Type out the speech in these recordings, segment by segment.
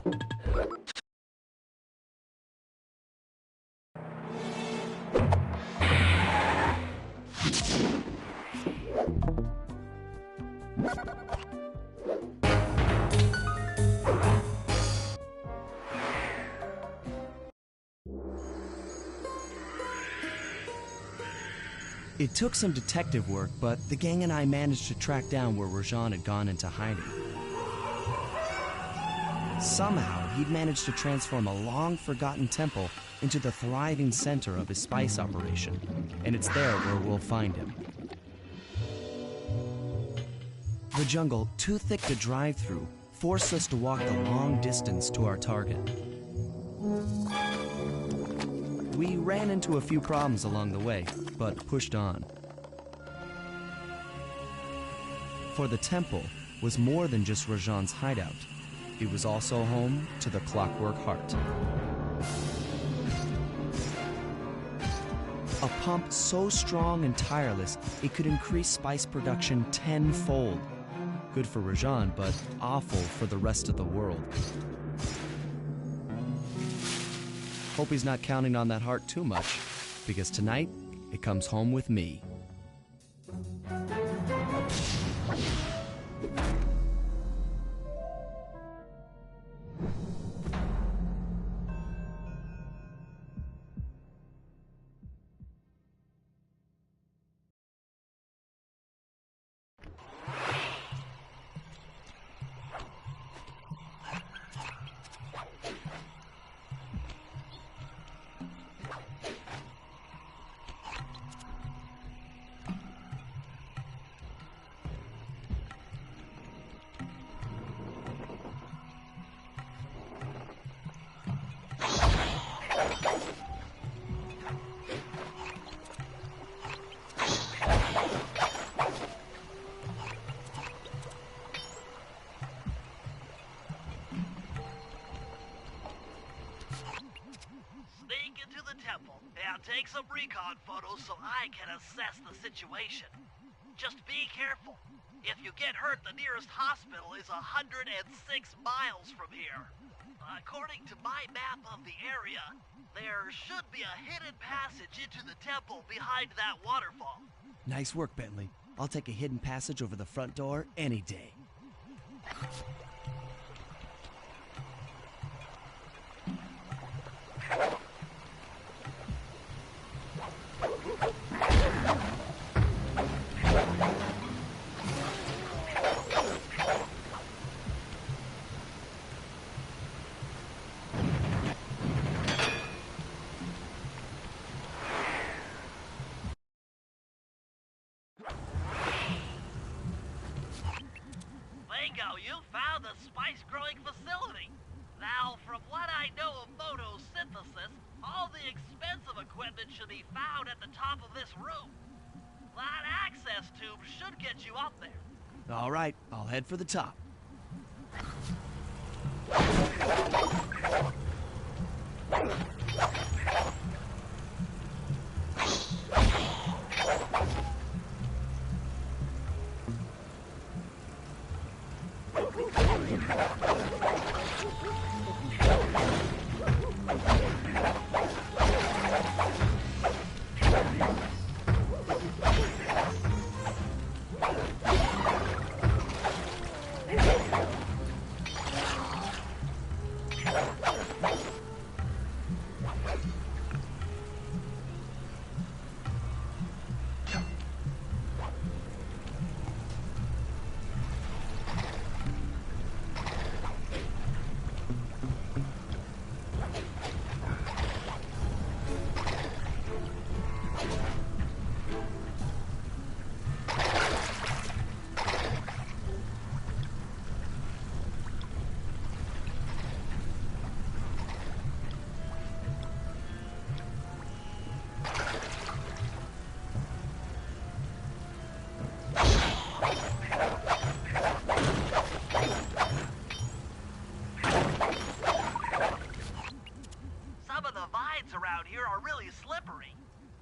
It took some detective work, but the gang and I managed to track down where Rajan had gone into hiding. Somehow, he'd managed to transform a long-forgotten temple into the thriving center of his spice operation, and it's there where we'll find him. The jungle, too thick to drive through, forced us to walk the long distance to our target. We ran into a few problems along the way, but pushed on. For the temple was more than just Rajan's hideout. It was also home to the Clockwork Heart. A pump so strong and tireless, it could increase spice production tenfold. Good for Rajan, but awful for the rest of the world. Hope he's not counting on that heart too much, because tonight, it comes home with me. Take some recon photos so I can assess the situation. Just be careful. If you get hurt, the nearest hospital is 106 miles from here. According to my map of the area, there should be a hidden passage into the temple behind that waterfall. Nice work, Bentley. I'll take a hidden passage over the front door any day. You found the spice-growing facility. Now, from what I know of photosynthesis, all the expensive equipment should be found at the top of this room. That access tube should get you up there. All right, I'll head for the top.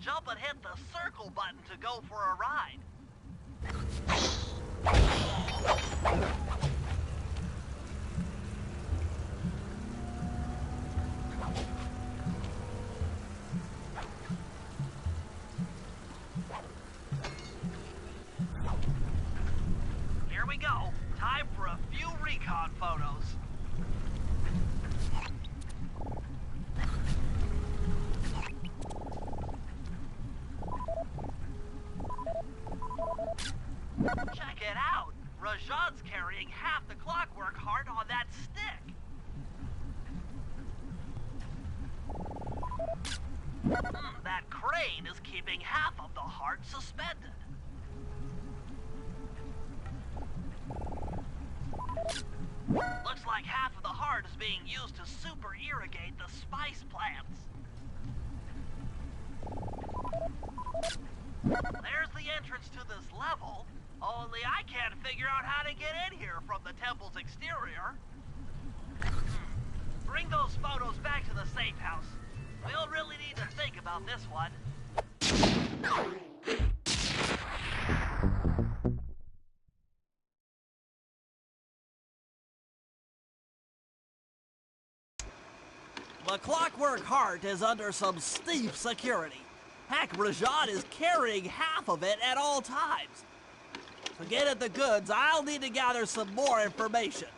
Jump and hit the circle button to go for a ride. brain is keeping half of the heart suspended. Looks like half of the heart is being used to super irrigate the spice plants. There's the entrance to this level, only I can't figure out how to get in here from the temple's exterior. Bring those photos back to the safe house. We'll really need to think about this one. The Clockwork Heart is under some steep security. Heck, Rajan is carrying half of it at all times. To get at the goods, I'll need to gather some more information.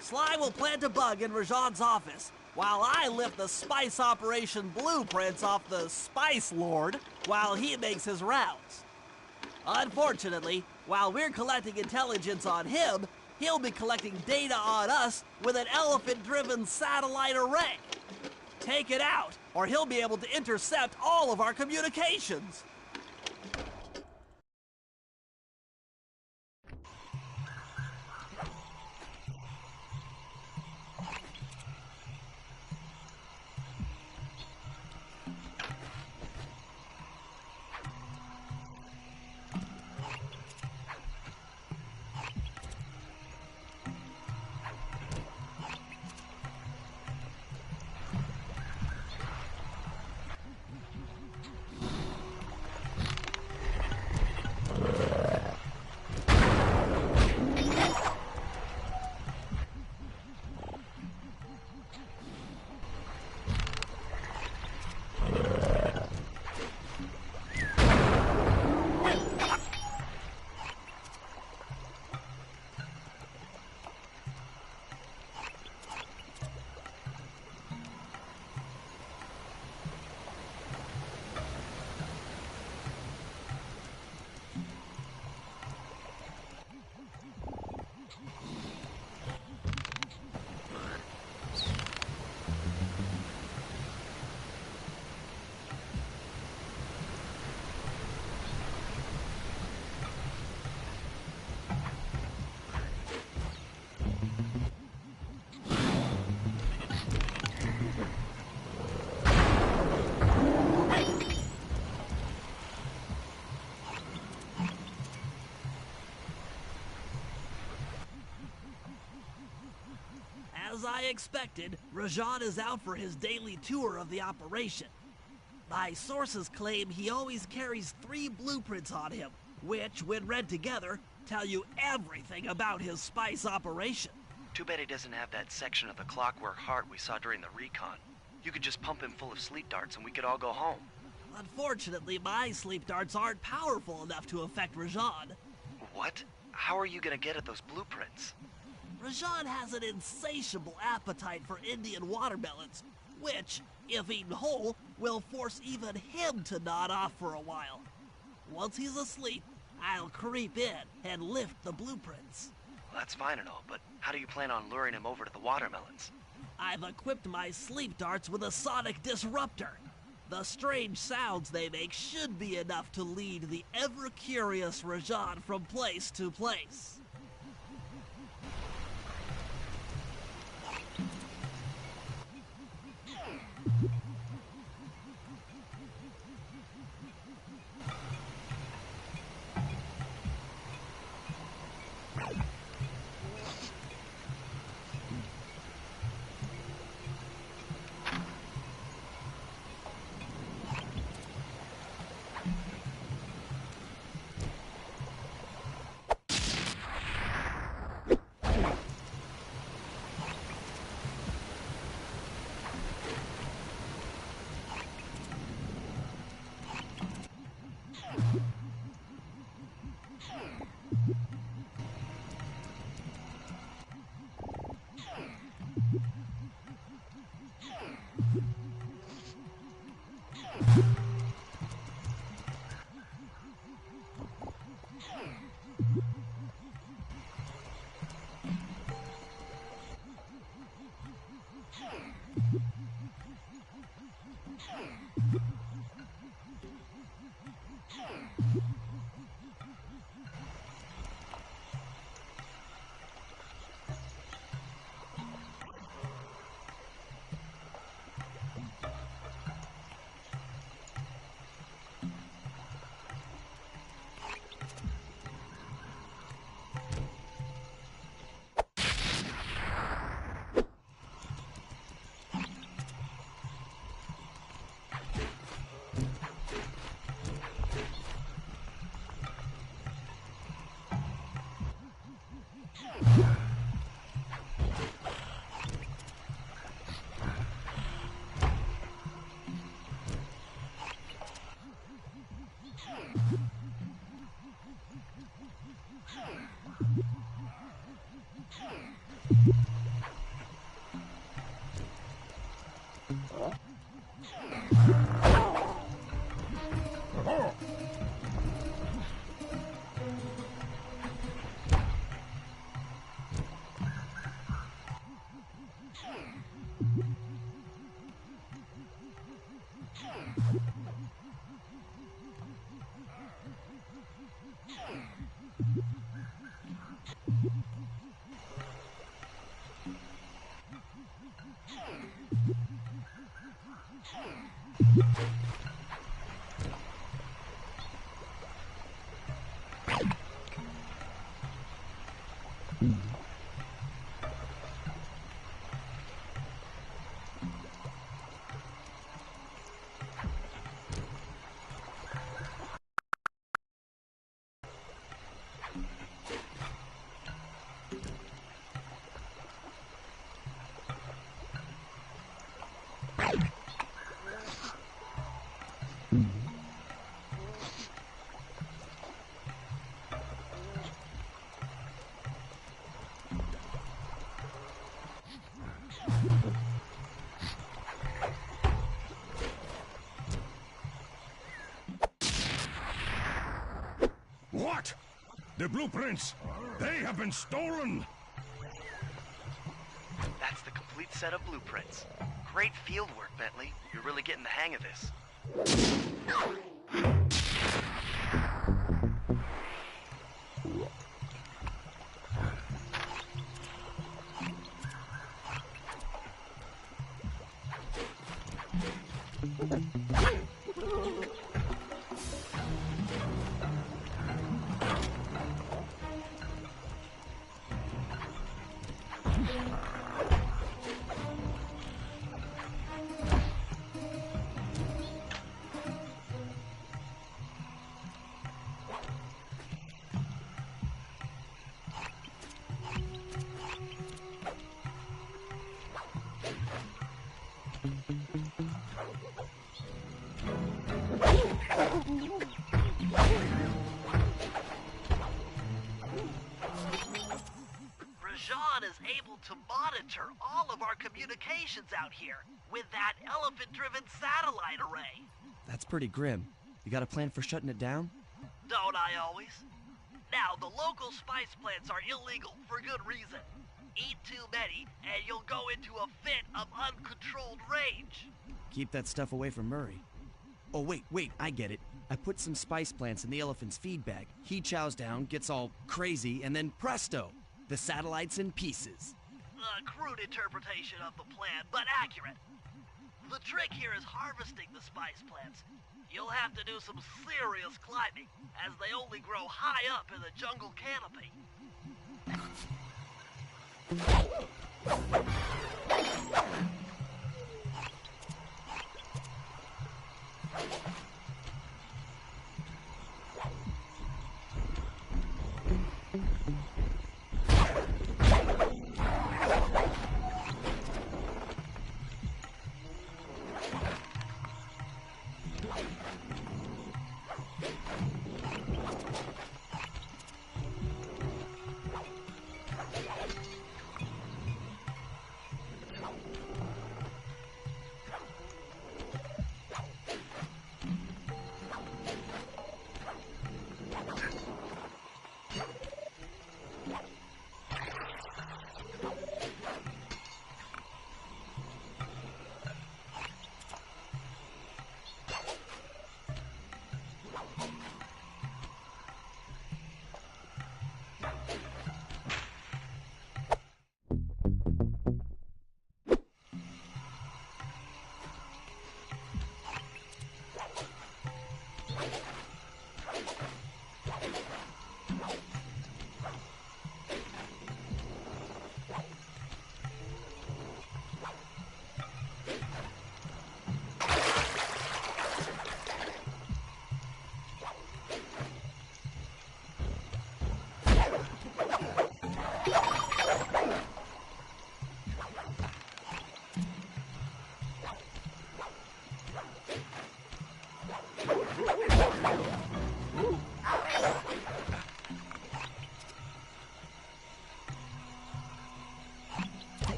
Sly will plant a bug in Rajan's office, while I lift the spice operation blueprints off the Spice Lord while he makes his rounds. Unfortunately, while we're collecting intelligence on him, he'll be collecting data on us with an elephant-driven satellite array. Take it out, or he'll be able to intercept all of our communications. As I expected, Rajan is out for his daily tour of the operation. My sources claim he always carries 3 blueprints on him, which, when read together, tell you everything about his spice operation. Too bad he doesn't have that section of the Clockwork Heart we saw during the recon. You could just pump him full of sleep darts and we could all go home. Unfortunately, my sleep darts aren't powerful enough to affect Rajan. What? How are you gonna get at those blueprints? Rajan has an insatiable appetite for Indian watermelons, which, if eaten whole, will force even him to nod off for a while. Once he's asleep, I'll creep in and lift the blueprints. Well, that's fine and all, but how do you plan on luring him over to the watermelons? I've equipped my sleep darts with a sonic disruptor. The strange sounds they make should be enough to lead the ever-curious Rajan from place to place. What? The blueprints! They have been stolen! That's the complete set of blueprints. Great field work, Bentley. You're really getting the hang of this. Rajan is able to monitor all of our communications out here with that elephant-driven satellite array. That's pretty grim. You got a plan for shutting it down? Don't I always? Now, the local spice plants are illegal for good reason. Eat too many, and you'll go into a fit of uncontrolled rage. Keep that stuff away from Murray. Oh, wait, I get it. I put some spice plants in the elephant's feed bag. He chows down, gets all crazy, and then presto! The satellite's in pieces. A crude interpretation of the plan, but accurate. The trick here is harvesting the spice plants. You'll have to do some serious climbing, as they only grow high up in the jungle canopy.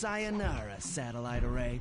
Sayonara, satellite array.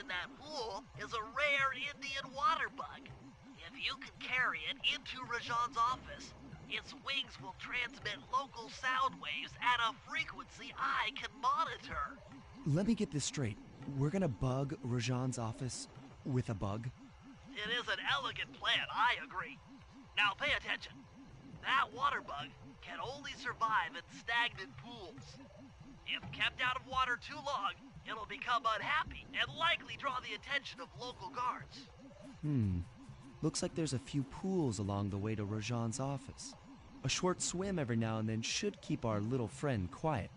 In that pool is a rare Indian water bug. If you can carry it into Rajan's office, its wings will transmit local sound waves at a frequency I can monitor. Let me get this straight. We're gonna bug Rajan's office with a bug? It is an elegant plan, I agree. Now pay attention. That water bug can only survive in stagnant pools. If kept out of water too long, it'll become unhappy and likely draw the attention of local guards. Looks like there's a few pools along the way to Rajan's office. A short swim every now and then should keep our little friend quiet.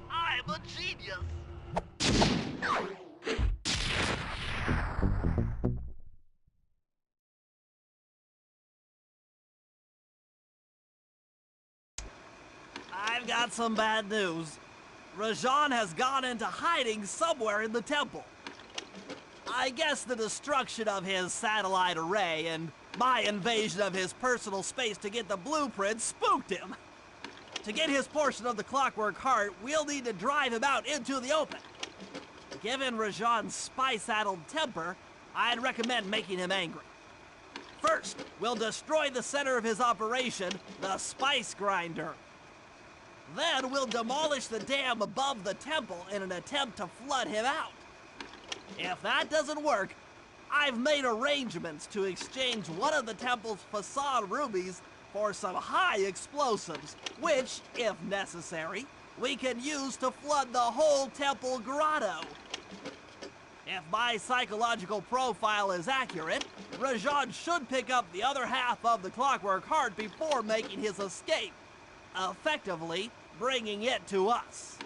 I'm a genius! I've got some bad news. Rajan has gone into hiding somewhere in the temple. I guess the destruction of his satellite array and my invasion of his personal space to get the blueprints spooked him. To get his portion of the Clockwork Heart, we'll need to drive him out into the open. Given Rajan's spy-saddled temper, I'd recommend making him angry. First, we'll destroy the center of his operation, the spice grinder. Then we'll demolish the dam above the temple in an attempt to flood him out. If that doesn't work, I've made arrangements to exchange one of the temple's facade rubies for some high explosives, which, if necessary, we can use to flood the whole temple grotto. If my psychological profile is accurate, Rajan should pick up the other half of the Clockwork Heart before making his escape, effectively bringing it to us.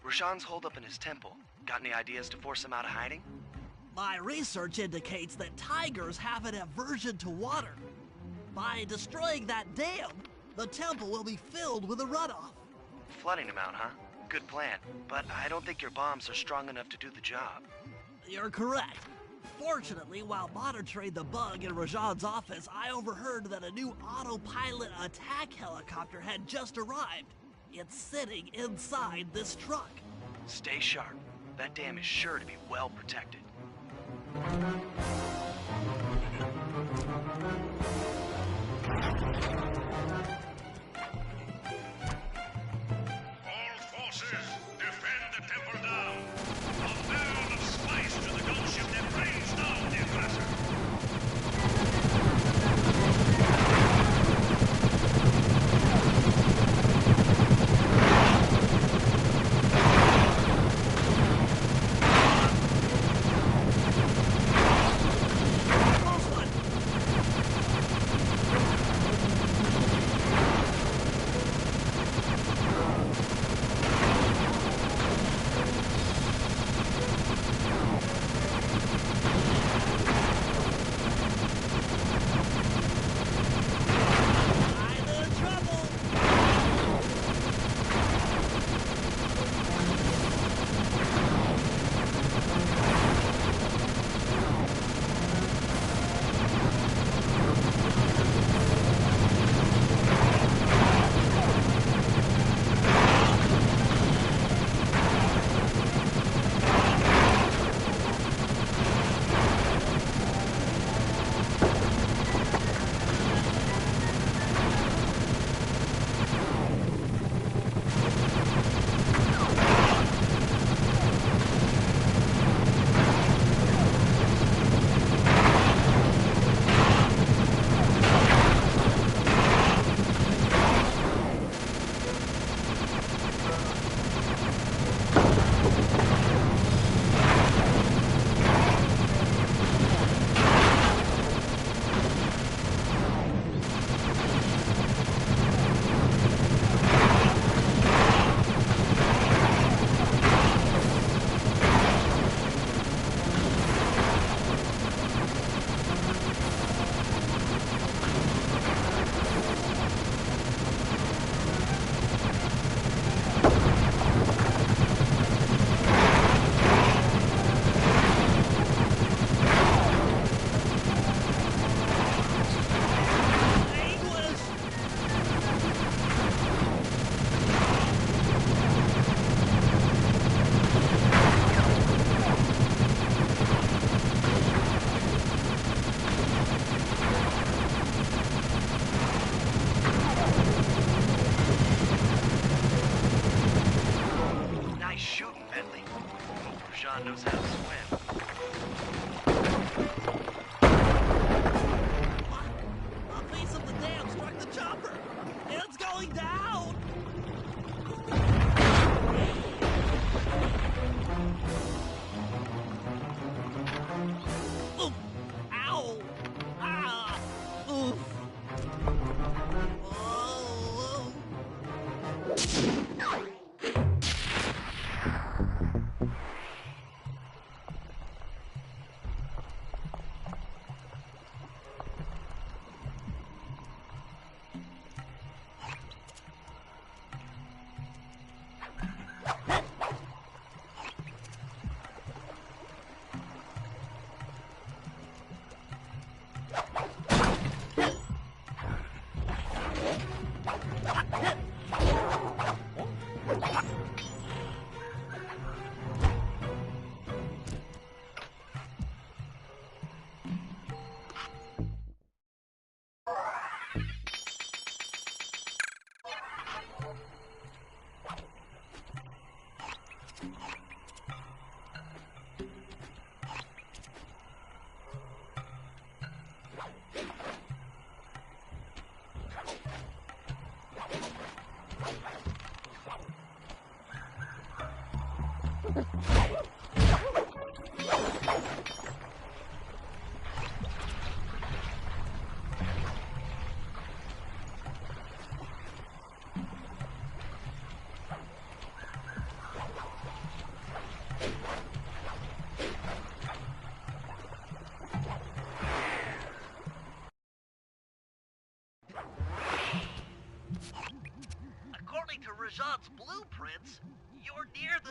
Rajan's holed up in his temple. Got any ideas to force him out of hiding? My research indicates that tigers have an aversion to water. By destroying that dam, the temple will be filled with a runoff. Flooding him out, huh? Good plan. But I don't think your bombs are strong enough to do the job. You're correct. Fortunately, while monitoring the bug in Rajan's office, I overheard that a new autopilot attack helicopter had just arrived. It's sitting inside this truck. Stay sharp. That dam is sure to be well protected. All forces, defend the temple down. A barrel of spice to the gunship that rains down the aggressor.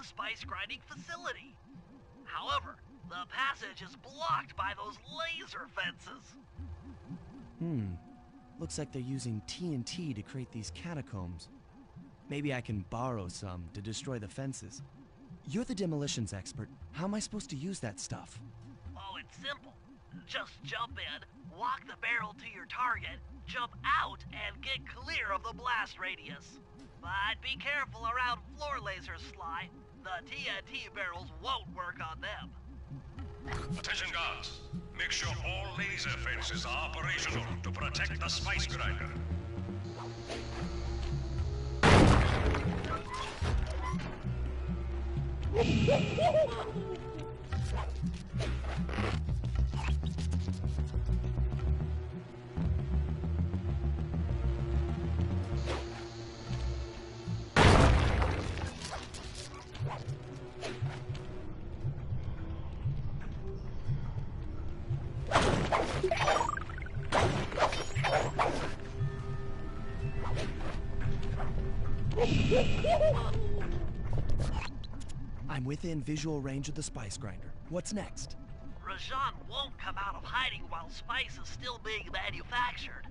the spice grinding facility. However, the passage is blocked by those laser fences. Looks like they're using TNT to create these catacombs. Maybe I can borrow some to destroy the fences. You're the demolitions expert. How am I supposed to use that stuff? Oh, it's simple. Just jump in, walk the barrel to your target, jump out, and get clear of the blast radius. But be careful around floor lasers, Sly. The TNT barrels won't work on them. Attention guards. Make sure all laser fences are operational to protect the spice grinder. I'm within visual range of the spice grinder. What's next? Rajan won't come out of hiding while spice is still being manufactured.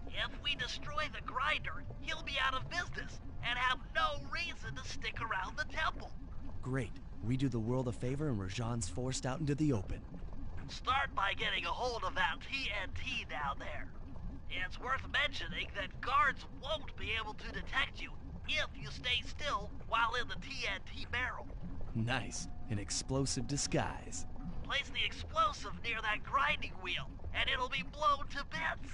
If we destroy the grinder, he'll be out of business and have no reason to stick around the temple. Great. We do the world a favor and Rajan's forced out into the open. Start by getting a hold of that TNT down there. It's worth mentioning that guards won't be able to detect you if you stay still while in the TNT barrel. Nice. An explosive disguise. Place the explosive near that grinding wheel, and it'll be blown to bits.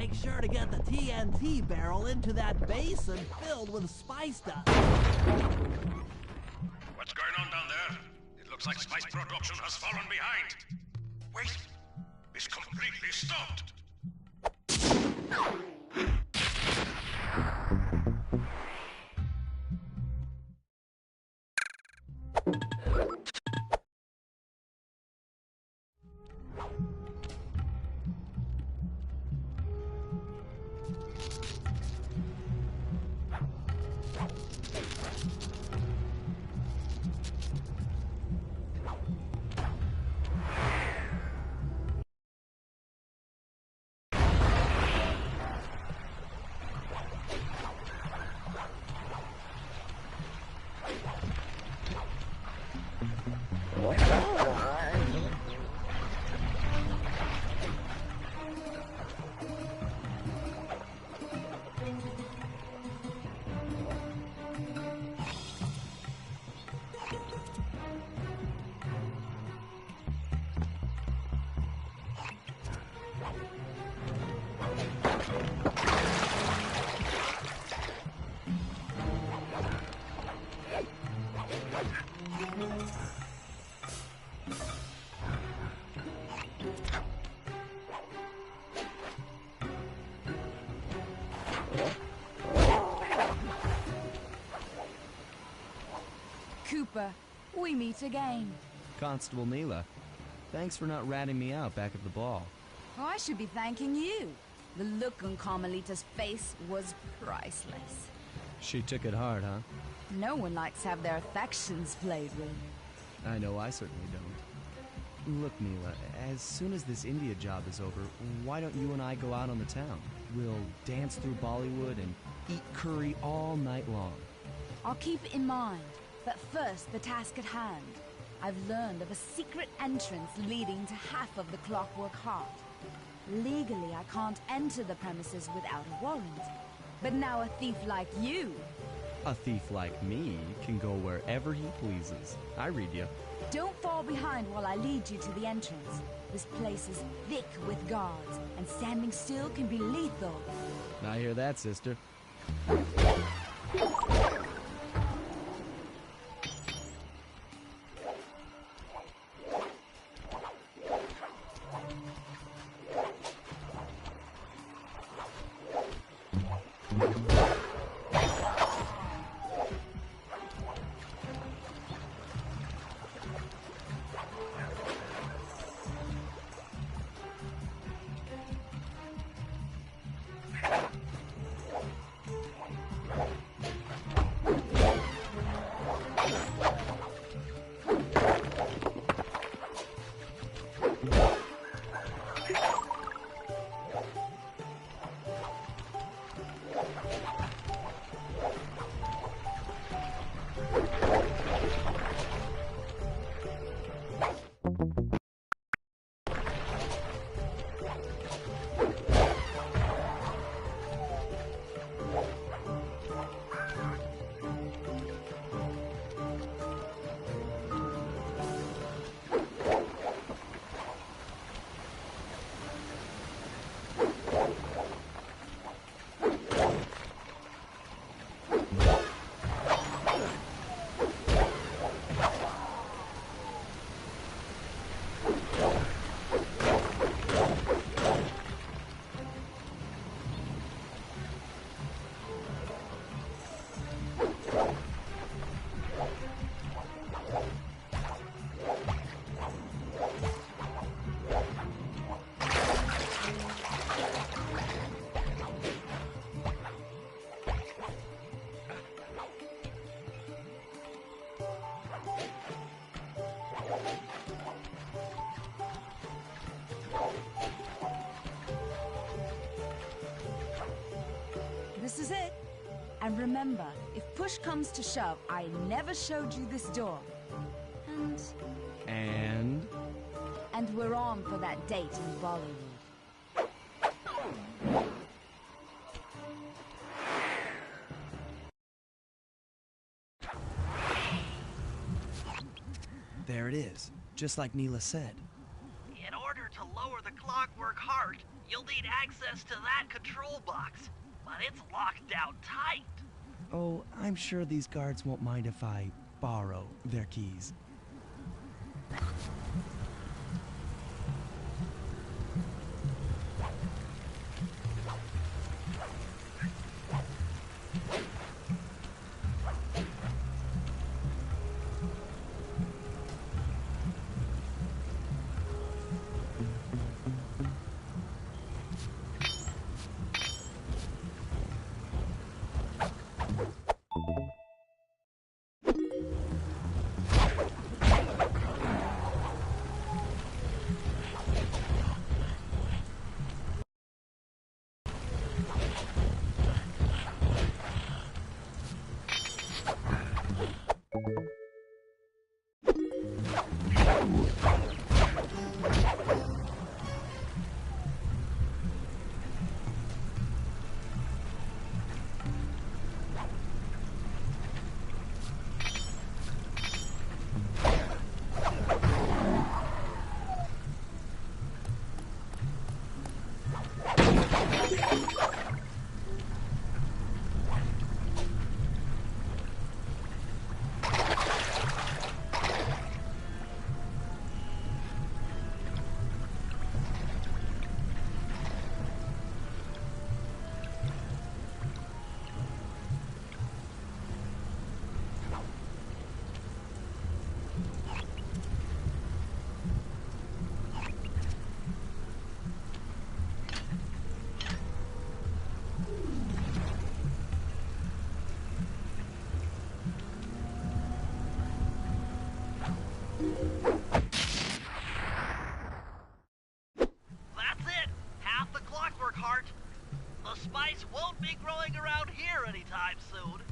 make sure to get the TNT barrel into that basin filled with spice dust. What's going on down there? It looks like spice production has fallen behind. Wait, it's completely stopped. Cooper, we meet again. Constable Neela, thanks for not ratting me out back at the ball. Oh, I should be thanking you. The look on Carmelita's face was priceless. She took it hard, huh? No one likes to have their affections played with. I know I certainly don't. Look, Neela, as soon as this India job is over, why don't you and I go out on the town? We'll dance through Bollywood and eat curry all night long. I'll keep it in mind. But first, the task at hand. I've learned of a secret entrance leading to half of the Clockwork Heart. Legally, I can't enter the premises without a warrant. But now a thief like you... A thief like me can go wherever he pleases. I read you. Don't fall behind while I lead you to the entrance. This place is thick with guards, and standing still can be lethal. I hear that, sister. This is it. And remember, if push comes to shove, I never showed you this door. And we're on for that date in Bollywood. there it is, just like Neela said. In order to lower the Clockwork Heart, you'll need access to that control box, but it's locked down tight. Oh, I'm sure these guards won't mind if I borrow their keys. That's it! Half the Clockwork Heart. The spice won't be growing around here anytime soon.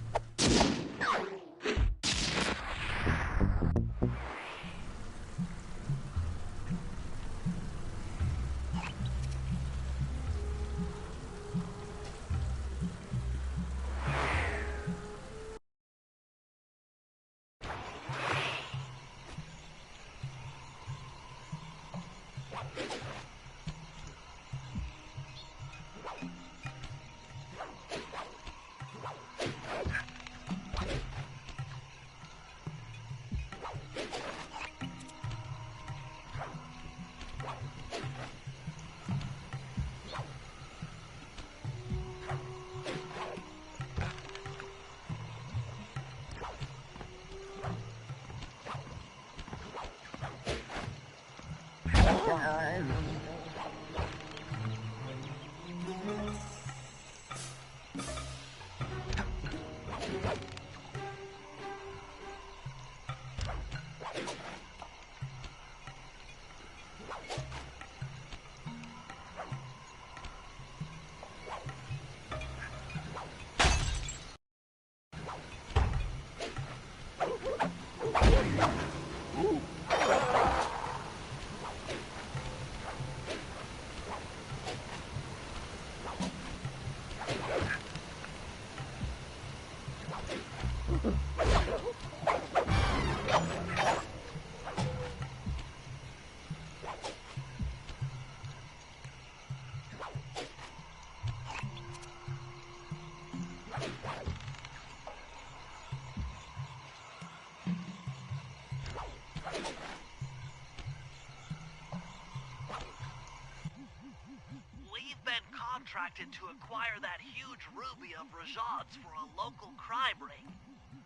We've been contracted to acquire that huge ruby of Rajad's for a local crime ring.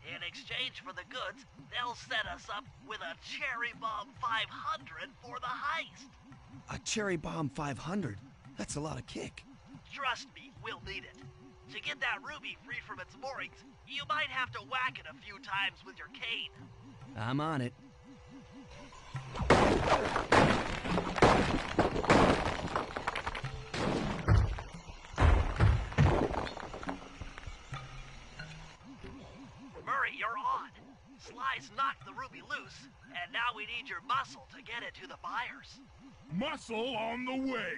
In exchange for the goods, they'll set us up with a Cherry Bomb 500 for the heist. A Cherry Bomb 500? That's a lot of kick. Trust me, we'll need it. To get that ruby free from its moorings, you might have to whack it a few times with your cane. I'm on it. Murray, you're on. Sly's knocked the ruby loose, and now we need your muscle to get it to the buyers. Muscle on the way.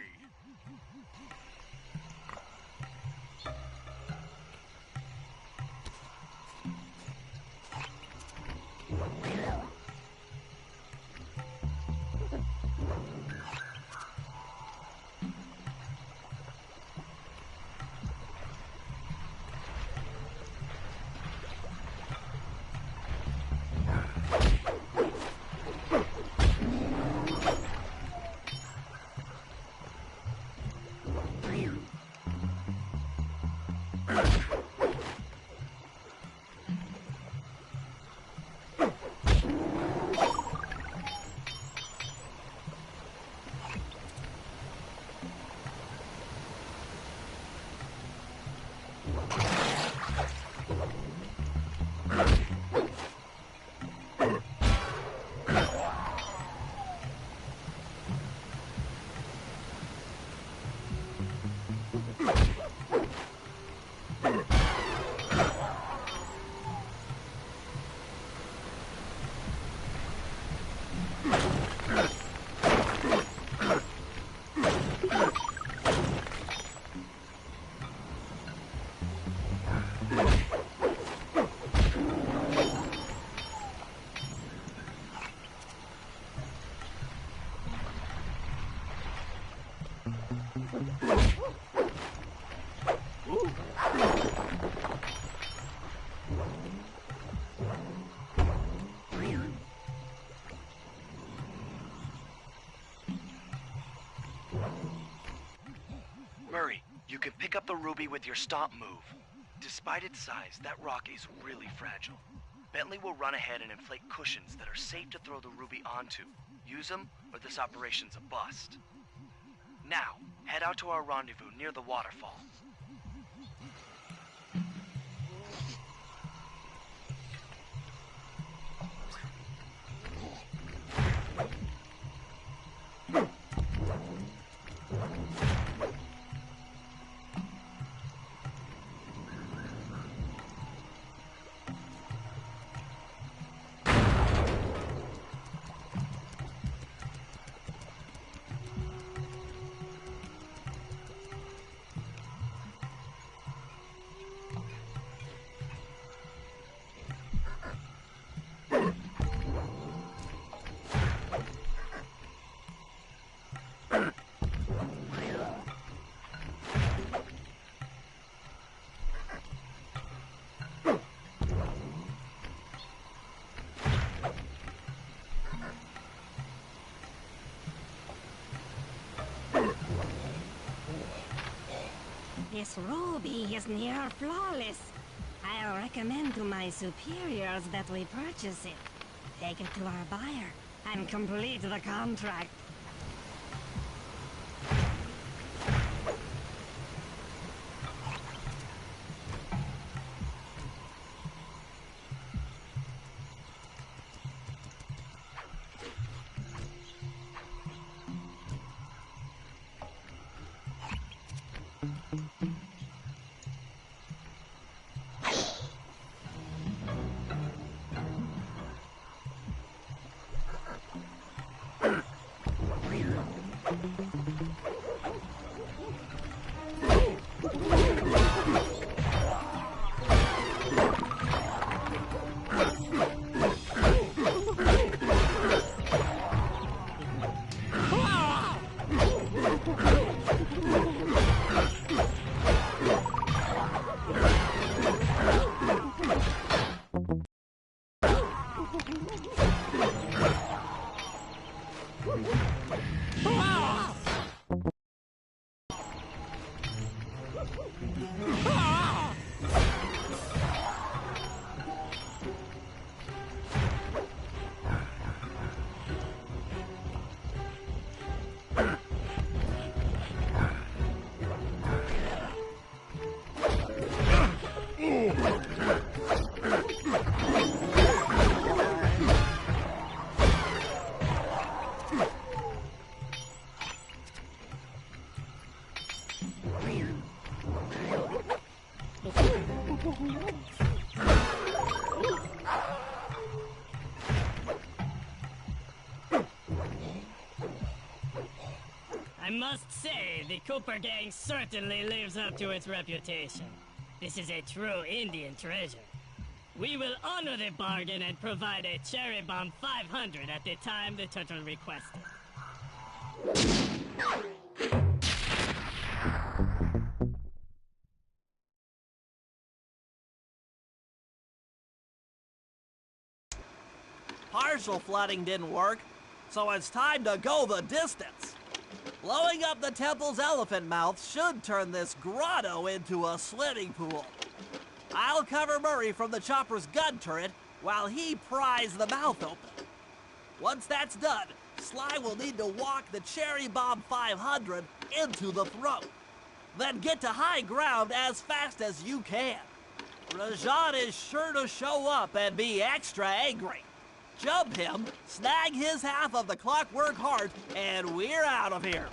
Murray, you can pick up the ruby with your stomp move. Despite its size, that rock is really fragile. Bentley will run ahead and inflate cushions that are safe to throw the ruby onto. Use them, or this operation's a bust. Now, head out to our rendezvous near the waterfall. This ruby is near flawless. I'll recommend to my superiors that we purchase it, take it to our buyer, and complete the contract. I must say, the Cooper gang certainly lives up to its reputation. This is a true Indian treasure. We will honor the bargain and provide a cherry bomb 500 at the time the turtle requested. Partial flooding didn't work, so it's time to go the distance. Blowing up the temple's elephant mouth should turn this grotto into a swimming pool. I'll cover Murray from the chopper's gun turret while he pries the mouth open. Once that's done, Sly will need to walk the Cherry Bomb 500 into the throat. Then get to high ground as fast as you can. Rajan is sure to show up and be extra angry. Jump him, snag his half of the Clockwork Heart, and we're out of here.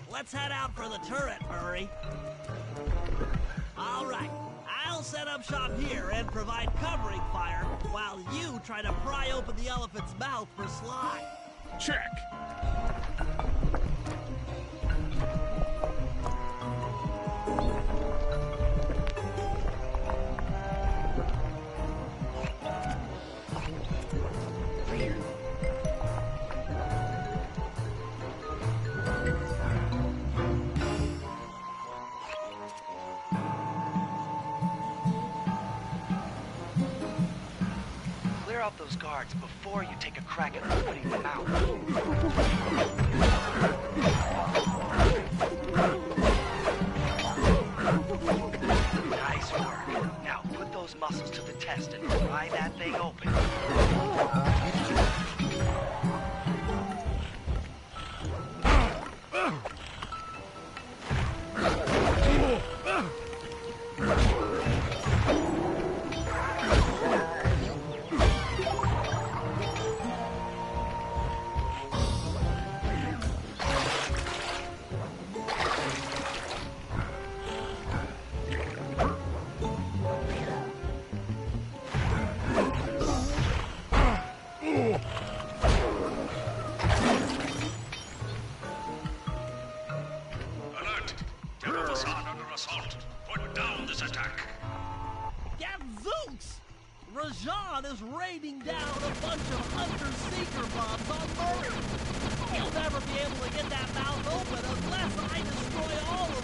Let's head out for the turret, Murray. All right, I'll set up shop here and provide covering fire while you try to pry open the elephant's mouth for Sly. Check. Clear out those guards before you take a crack at opening the mouth. Nice work. Now put those muscles to the test and pry that thing open. Alert! Terrorbasan under assault. Put down this attack. Gadzooks! Rajan is raining down a bunch of Hunter-Seeker bombs on Murray. He'll never be able to get that mouth open unless I destroy all of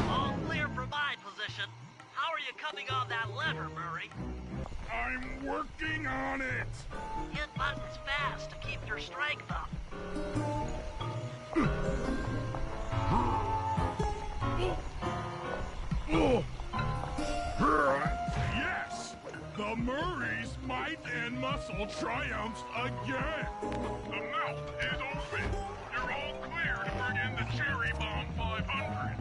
All clear from my position. How are you coming on that lever, Murray? I'm working on it. Hit buttons fast to keep your strength up. Yes! The Murray's might and muscle triumphs again. The mouth is open. You're all clear to bring in the Cherry Bomb 500.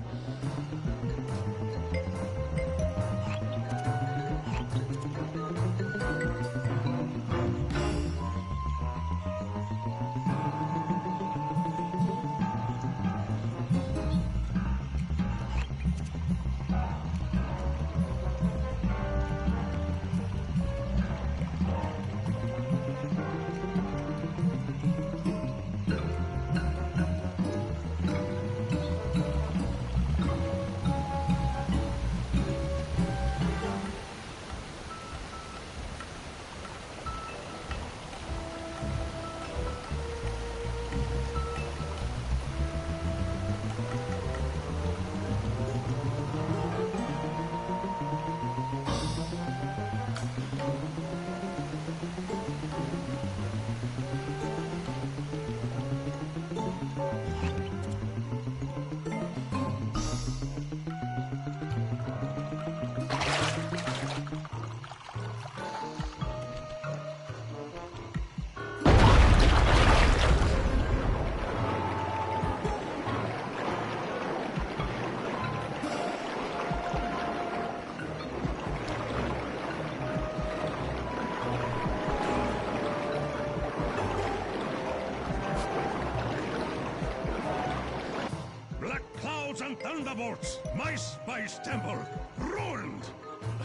thunderbolts! My spice temple ruined!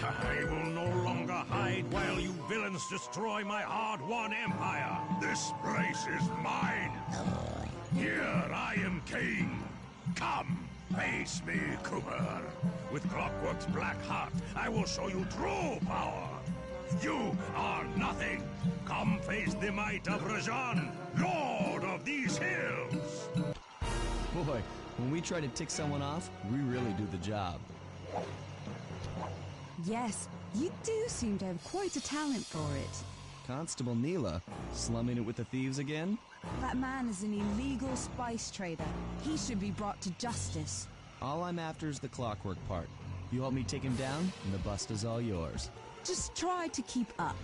I will no longer hide while you villains destroy my hard-won empire. This place is mine. Here I am king. Come, face me, Cooper. With Clockwork's black heart, I will show you true power. You are nothing. Come face the might of Rajan, lord of these hills. Boy, when we try to tick someone off, we really do the job. Yes, you do seem to have quite a talent for it. Constable Neela, slumming it with the thieves again? That man is an illegal spice trader. He should be brought to justice. All I'm after is the clockwork part. You help me take him down, and the bust is all yours. Just try to keep up.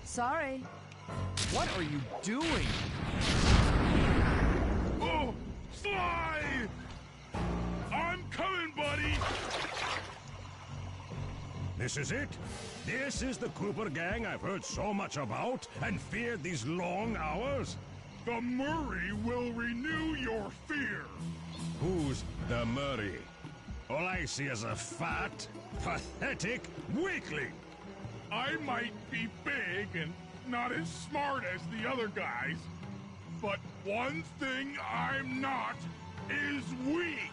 Sorry. What are you doing? Oh, Sly! I'm coming, buddy! This is it? This is the Cooper gang I've heard so much about and feared these long hours? The Murray will renew your fear. Who's the Murray? All I see is a fat, pathetic weakling. I might be big and not as smart as the other guys, but one thing I'm not is weak.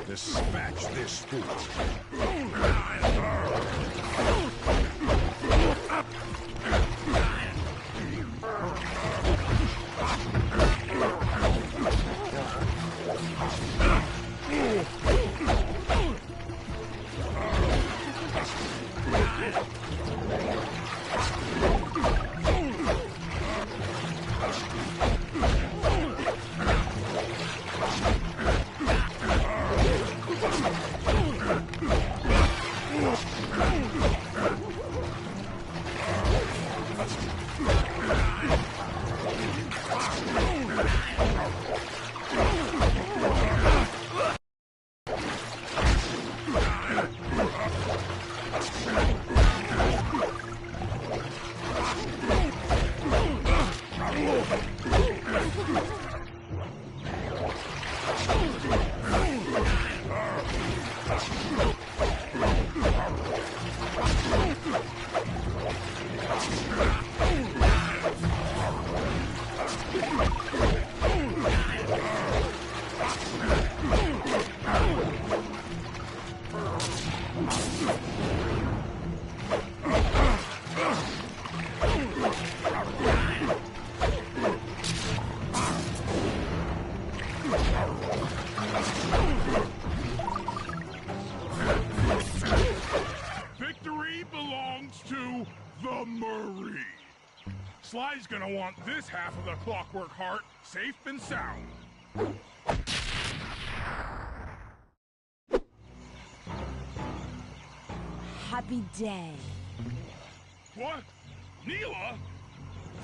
Dispatch this fool. Victory belongs to the Murray. Sly's gonna want this half of the Clockwork Heart safe and sound. Happy day. What? Neela?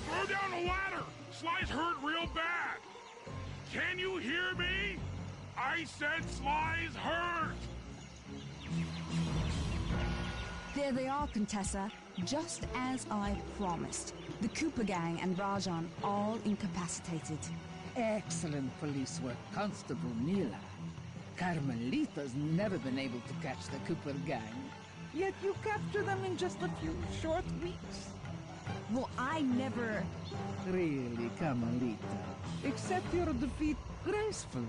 Throw down a ladder! Sly's hurt real bad! Can you hear me? I said Sly's hurt! There they are, Contessa. Just as I promised. The Cooper gang and Rajan all incapacitated. Excellent police work, Constable Neela. Carmelita's never been able to catch the Cooper gang. Yet you capture them in just a few short weeks. Well, I never... Really, Carmelita. Accept your defeat gracefully.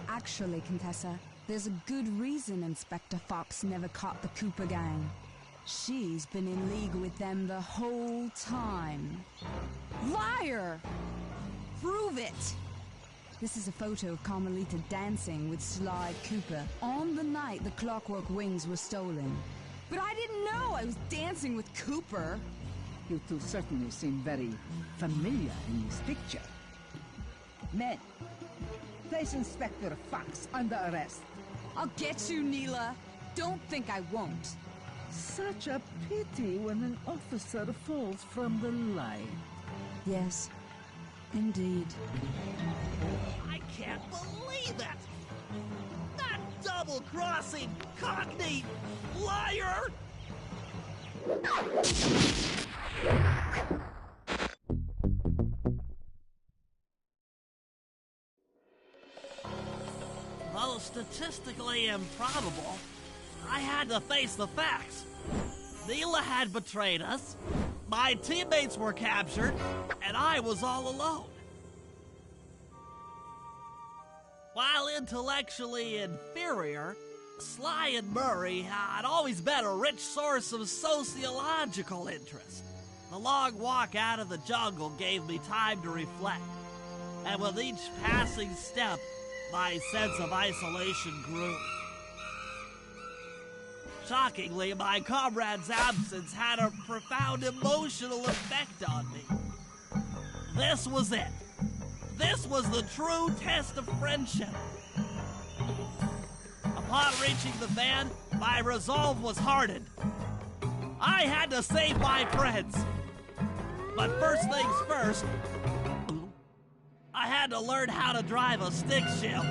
Actually, Contessa, there's a good reason Inspector Fox never caught the Cooper gang. She's been in league with them the whole time. Liar! Prove it! This is a photo of Carmelita dancing with Sly Cooper on the night the Clockwork Wings were stolen. But I didn't know I was dancing with Cooper. You two certainly seem very familiar in this picture. Men, place Inspector Fox under arrest. I'll get you, Neela. Don't think I won't. Such a pity when an officer falls from the light. Yes, indeed. I can't believe it! That double-crossing, cockney liar! Though statistically improbable, I had to face the facts. Neela had betrayed us, my teammates were captured, and I was all alone. While intellectually inferior, Sly and Murray had always been a rich source of sociological interest. The long walk out of the jungle gave me time to reflect, and with each passing step, my sense of isolation grew. Shockingly, my comrade's absence had a profound emotional effect on me. This was it. This was the true test of friendship. Upon reaching the van, my resolve was hardened. I had to save my friends. But first things first, I had to learn how to drive a stick shift.